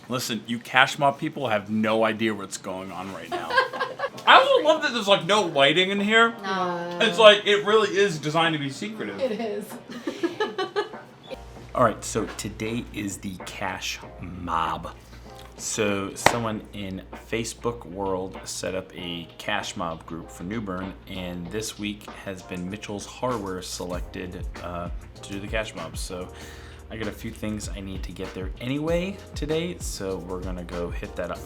Listen, you cash mob people have no idea what's going on right now. I also love that there's like no lighting in here. No. It's like, it really is designed to be secretive. It is. Alright, so today is the cash mob. So someone in Facebook world set up a cash mob group for New Bern, and this week has been Mitchell's Hardware selected to do the cash mob. So I got a few things I need to get there anyway today, so we're gonna go hit that up.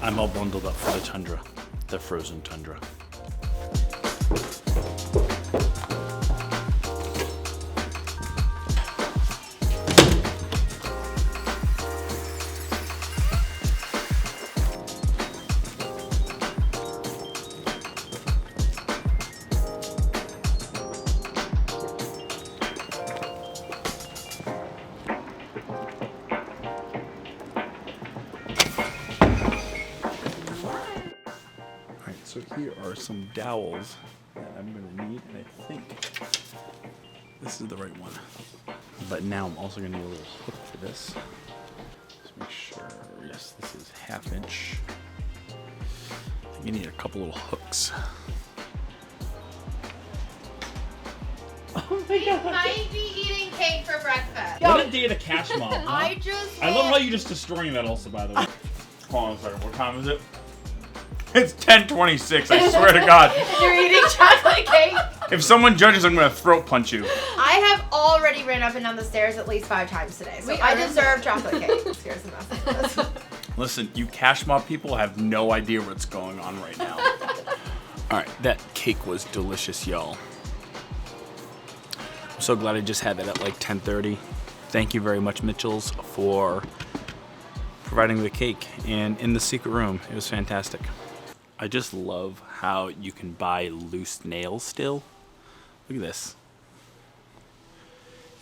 I'm all bundled up for the tundra, the frozen tundra. So here are some dowels that I'm gonna need, and I think this is the right one. But now I'm also gonna need a little hook for this. Just make sure, yes, this is 1/2 inch. I think you need a couple little hooks. Oh my god. Might be eating cake for breakfast. What a day to cash mob, huh? I love how you're just destroying that also, by the way. Hold on a second, what time is it? It's 10:26, I swear to God. You're eating chocolate cake? If someone judges, I'm gonna throat punch you. I have already ran up and down the stairs at least 5 times today, so I deserve chocolate cake. Scares the mess. Listen, you cash mob people have no idea what's going on right now. Alright, that cake was delicious, y'all. I'm so glad I just had that at like 10:30. Thank you very much, Mitchells, for providing the cake and in the secret room. It was fantastic. I just love how you can buy loose nails still. Look at this.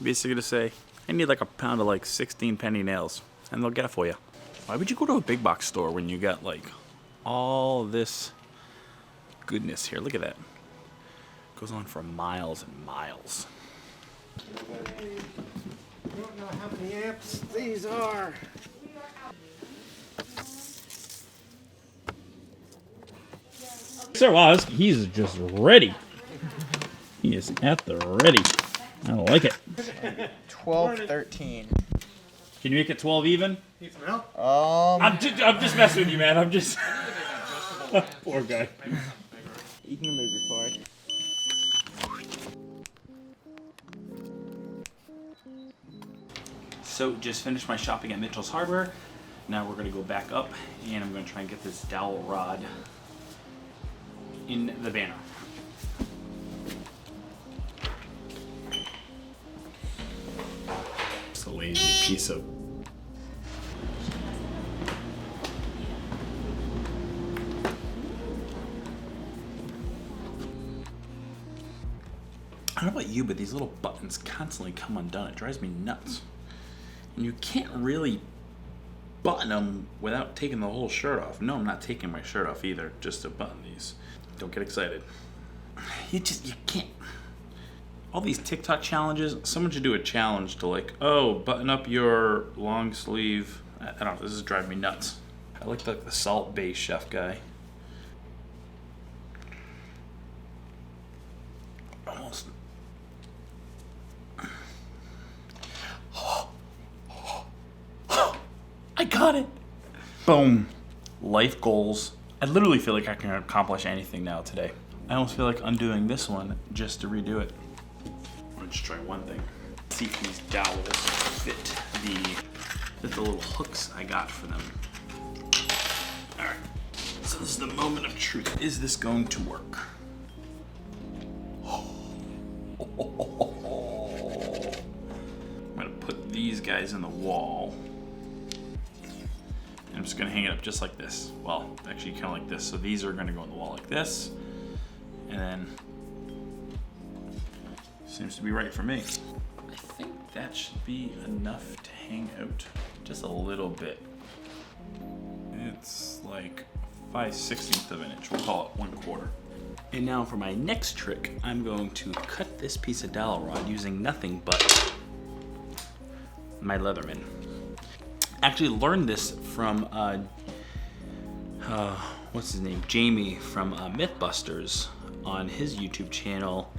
You're basically gonna say, I need like a pound of like 16 penny nails, and they'll get it for you. Why would you go to a big box store when you got like all this goodness here? Look at that. It goes on for miles and miles. I don't know how many amps these are. Sir, wow, he's just ready. He is at the ready. I like it. 12, 13. Can you make it 12 even? Need some help? I'm just messing with you, man. I'm just... Poor guy. You can move your cord. So, just finished my shopping at Mitchell's Hardware. Now we're going to go back up, and I'm going to try and get this dowel rod in the banner. It's a lazy piece of... I don't know about you, but these little buttons constantly come undone. It drives me nuts. And you can't really button them without taking the whole shirt off. No, I'm not taking my shirt off either, just to button these. Don't get excited. You can't. All these TikTok challenges, someone should do a challenge to like, oh, button up your long sleeve. I don't know, this is driving me nuts. I look like the Salt Bay chef guy. Almost. I got it. Boom. Life goals. I literally feel like I can accomplish anything now today. I almost feel like undoing this one just to redo it. I'll just try one thing. See if these dowels fit the little hooks I got for them. All right. So this is the moment of truth. Is this going to work? I'm gonna put these guys in the wall. I'm just gonna hang it up just like this. Well, actually kind of like this. So these are gonna go on the wall like this. And then, seems to be right for me. I think that should be enough to hang out just a little bit. It's like 5/16 of an inch, we'll call it 1/4. And now for my next trick, I'm going to cut this piece of dowel rod using nothing but my Leatherman. Actually learned this from, what's his name? Jamie from Mythbusters on his YouTube channel.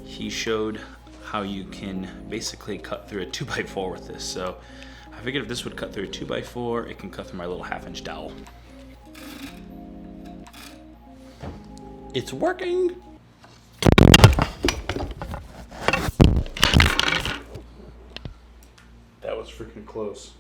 He showed how you can basically cut through a 2x4 with this. So I figured if this would cut through a 2x4, it can cut through my little 1/2-inch dowel. It's working! That was freaking close.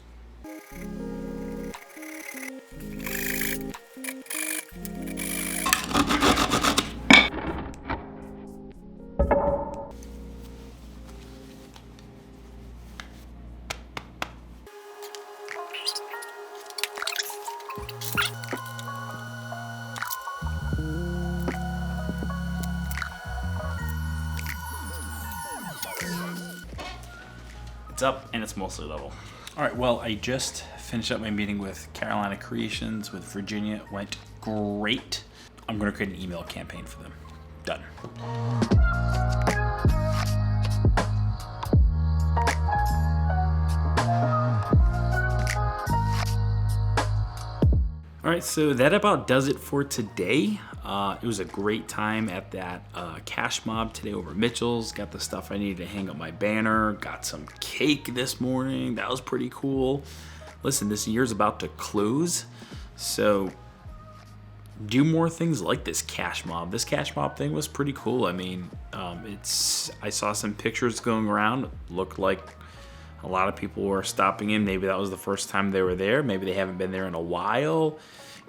It's up and it's mostly level. All right, well, I just finished up my meeting with Carolina Creations with Virginia. It went great. I'm gonna create an email campaign for them. Done. All right, so that about does it for today. It was a great time at that cash mob today over at Mitchell's. Got the stuff I needed to hang up my banner. Got some cake this morning. That was pretty cool. Listen, this year's about to close, so do more things like this cash mob. This cash mob thing was pretty cool. I mean, I saw some pictures going around. It looked like a lot of people were stopping in. Maybe that was the first time they were there. Maybe they haven't been there in a while.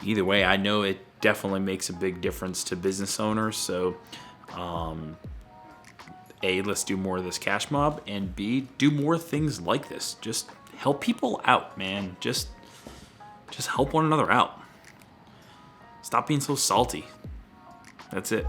Either way, I know it definitely makes a big difference to business owners. So, A, let's do more of this cash mob, and B, do more things like this. Just help people out, man. Just help one another out. Stop being so salty. That's it.